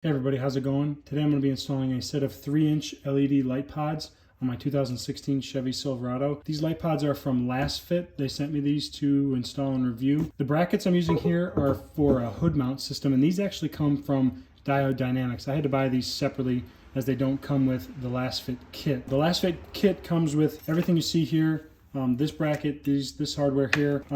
Hey everybody, how's it going? Today I'm going to be installing a set of 3-inch LED light pods on my 2016 Chevy Silverado. These light pods are from Lasfit. They sent me these to install and review. The brackets I'm using here are for a hood mount system, and these actually come from Diode Dynamics. I had to buy these separately as they don't come with the Lasfit kit. The Lasfit kit comes with everything you see here. This bracket, this hardware here,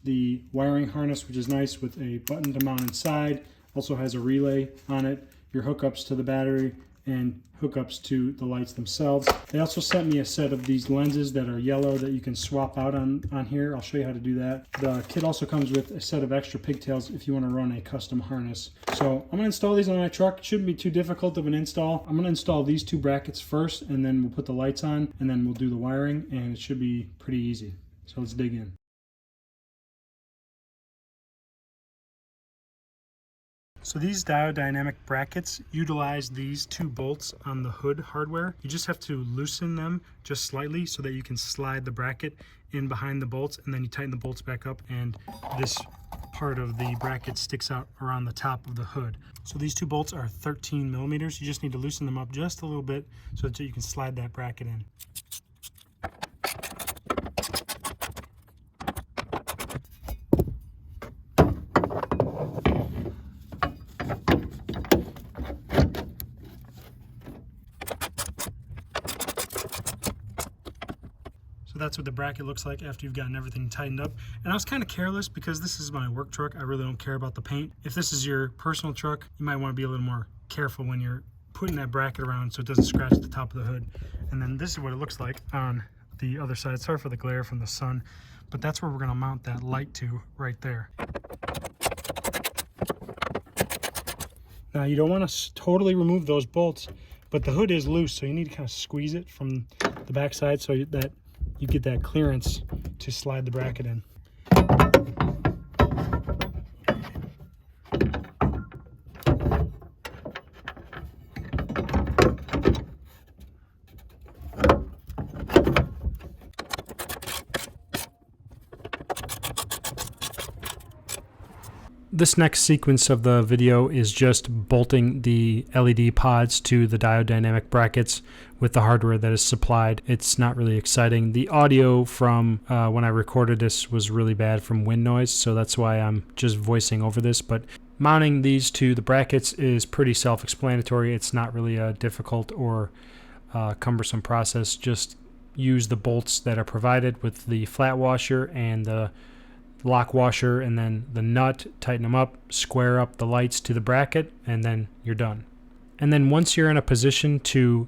the wiring harness, which is nice, with a button to mount inside. Also has a relay on it, your hookups to the battery, and hookups to the lights themselves. They also sent me a set of these lenses that are yellow that you can swap out on here. I'll show you how to do that. The kit also comes with a set of extra pigtails if you want to run a custom harness. So I'm going to install these on my truck. It shouldn't be too difficult of an install. I'm going to install these two brackets first, and then we'll put the lights on, and then we'll do the wiring, and it should be pretty easy. So let's dig in. So these Diode Dynamic brackets utilize these two bolts on the hood hardware. You just have to loosen them just slightly so that you can slide the bracket in behind the bolts, and then you tighten the bolts back up, and this part of the bracket sticks out around the top of the hood. So these two bolts are 13 millimeters. You just need to loosen them up just a little bit so that you can slide that bracket in. That's what the bracket looks like after you've gotten everything tightened up. And I was kind of careless because this is my work truck. I really don't care about the paint. If this is your personal truck, you might want to be a little more careful when you're putting that bracket around so it doesn't scratch the top of the hood. And then this is what it looks like on the other side. Sorry for the glare from the sun, but that's where we're going to mount that light to right there. Now you don't want to totally remove those bolts, but the hood is loose, so you need to kind of squeeze it from the back side so that you get that clearance to slide the bracket in. This next sequence of the video is just bolting the LED pods to the Diode Dynamic brackets with the hardware that is supplied. It's not really exciting. The audio from when I recorded this was really bad from wind noise, so that's why I'm just voicing over this. But mounting these to the brackets is pretty self-explanatory. It's not really a difficult or cumbersome process. Just use the bolts that are provided with the flat washer and the lock washer, and then the nut, tighten them up, square up the lights to the bracket, and then you're done. And then once you're in a position to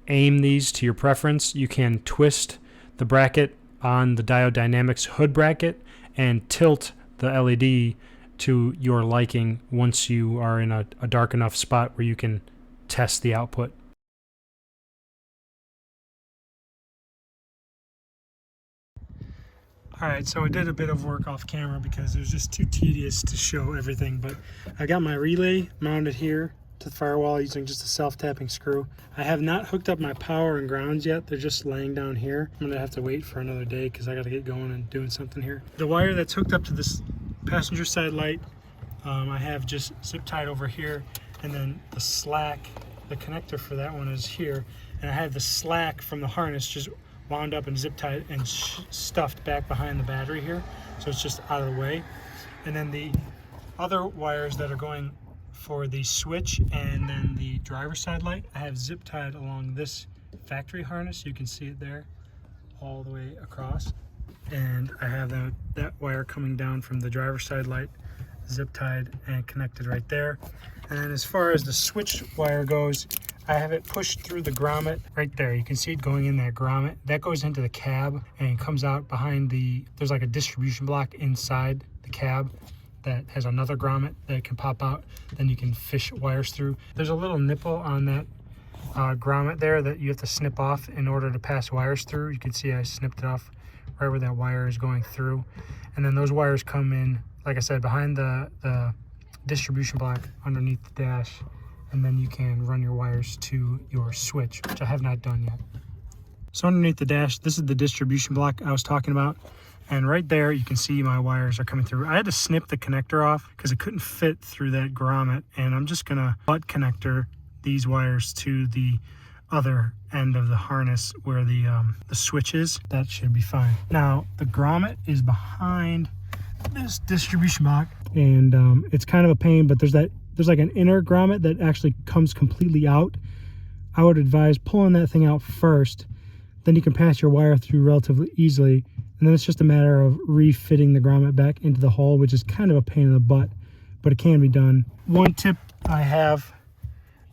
aim these to your preference, you can twist the bracket on the Diode Dynamics hood bracket and tilt the LED to your liking once you are in a dark enough spot where you can test the output. Alright, so I did a bit of work off camera because it was just too tedious to show everything, but I got my relay mounted here to the firewall using just a self-tapping screw. I have not hooked up my power and grounds yet. They're just laying down here. I'm going to have to wait for another day because I got to get going and doing something here. The wire that's hooked up to this passenger side light, I have just zip tied over here, and then the slack, the connector for that one is here, and I have the slack from the harness just wound up and zip tied and stuffed back behind the battery here, so it's just out of the way. And then the other wires that are going for the switch and then the driver's side light, I have zip tied along this factory harness. You can see it there all the way across, and I have that wire coming down from the driver's side light zip tied and connected right there. And as far as the switch wire goes, I have it pushed through the grommet right there. You can see it going in that grommet. That goes into the cab and comes out behind there's like a distribution block inside the cab that has another grommet that can pop out. Then you can fish wires through. There's a little nipple on that grommet there that you have to snip off in order to pass wires through. You can see I snipped it off right where that wire is going through. And then those wires come in, like I said, behind the distribution block underneath the dash. And then you can run your wires to your switch, which I have not done yet. So underneath the dash, this is the distribution block I was talking about. And right there, you can see my wires are coming through. I had to snip the connector off because it couldn't fit through that grommet. And I'm just gonna butt connector these wires to the other end of the harness where the switch is. That should be fine. Now, the grommet is behind this distribution box, and it's kind of a pain, but there's like an inner grommet that actually comes completely out. I would advise pulling that thing out first, then you can pass your wire through relatively easily, and then it's just a matter of refitting the grommet back into the hole, which is kind of a pain in the butt, but it can be done. One tip I have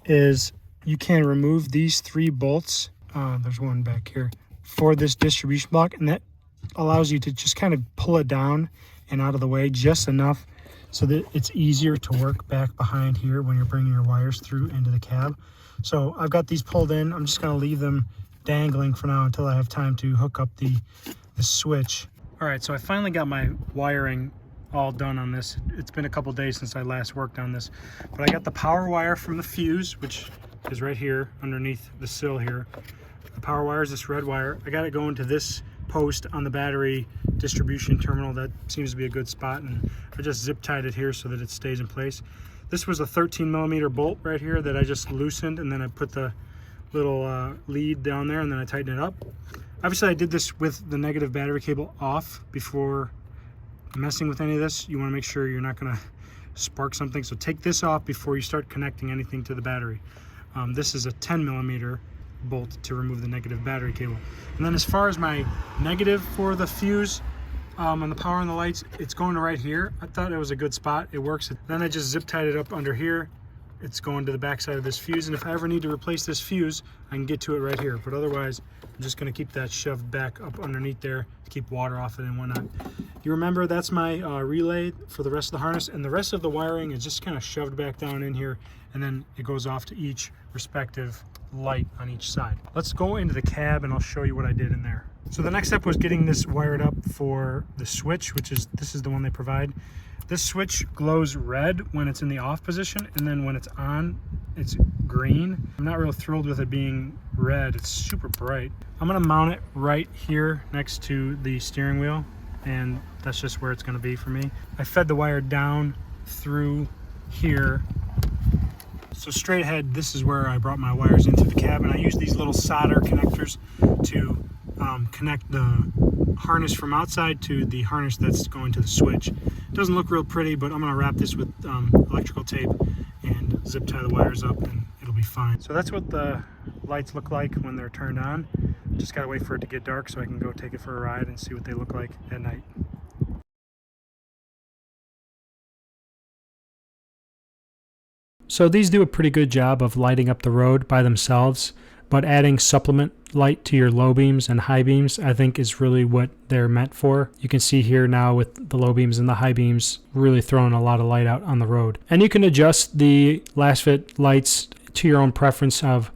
is you can remove these 3 bolts. There's one back here for this distribution block, and that allows you to just kind of pull it down and out of the way just enough so that it's easier to work back behind here when you're bringing your wires through into the cab. So I've got these pulled in. I'm just going to leave them dangling for now until I have time to hook up the switch. All right, so I finally got my wiring all done on this. It's been a couple days since I last worked on this, but I got the power wire from the fuse, which is right here underneath the sill here. The power wire is this red wire. I got it going to this post on the battery distribution terminal. That seems to be a good spot, and I just zip tied it here so that it stays in place. This was a 13mm bolt right here that I just loosened, and then I put the little lead down there, and then I tightened it up. Obviously I did this with the negative battery cable off before messing with any of this. You want to make sure you're not going to spark something, so take this off before you start connecting anything to the battery. This is a 10mm bolt to remove the negative battery cable. And then as far as my negative for the fuse on the power and the lights, it's going to right here. I thought it was a good spot. It works. Then I just zip tied it up under here. It's going to the back side of this fuse, and if I ever need to replace this fuse, I can get to it right here. But otherwise, I'm just going to keep that shoved back up underneath there to keep water off it and whatnot. You remember, that's my relay for the rest of the harness, and the rest of the wiring is just kind of shoved back down in here, and then it goes off to each respective light on each side. Let's go into the cab and I'll show you what I did in there. So the next step was getting this wired up for the switch, this is the one they provide. This switch glows red when it's in the off position, and then when it's on, it's green. I'm not real thrilled with it being red. It's super bright. I'm gonna mount it right here next to the steering wheel, and that's just where it's gonna be for me. I fed the wire down through here. So straight ahead, this is where I brought my wires into the cab, and I use these little solder connectors to connect the harness from outside to the harness that's going to the switch. It doesn't look real pretty, but I'm going to wrap this with electrical tape and zip tie the wires up, and it'll be fine. So that's what the lights look like when they're turned on. Just got to wait for it to get dark so I can go take it for a ride and see what they look like at night. So these do a pretty good job of lighting up the road by themselves, but adding supplement light to your low beams and high beams, I think, is really what they're meant for. You can see here now with the low beams and the high beams really throwing a lot of light out on the road. And you can adjust the Lasfit lights to your own preference of,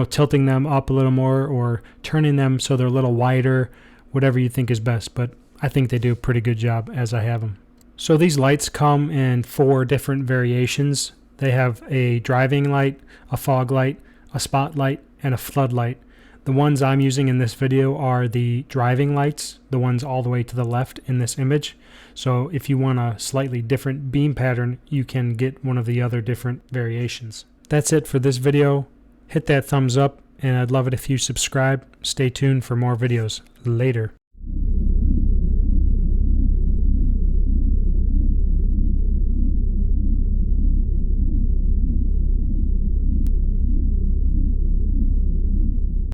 tilting them up a little more or turning them so they're a little wider, whatever you think is best. But I think they do a pretty good job as I have them. So these lights come in 4 different variations. They have a driving light, a fog light, a spotlight, and a floodlight. The ones I'm using in this video are the driving lights, the ones all the way to the left in this image. So if you want a slightly different beam pattern, you can get one of the other different variations. That's it for this video. Hit that thumbs up, and I'd love it if you subscribe. Stay tuned for more videos. Later.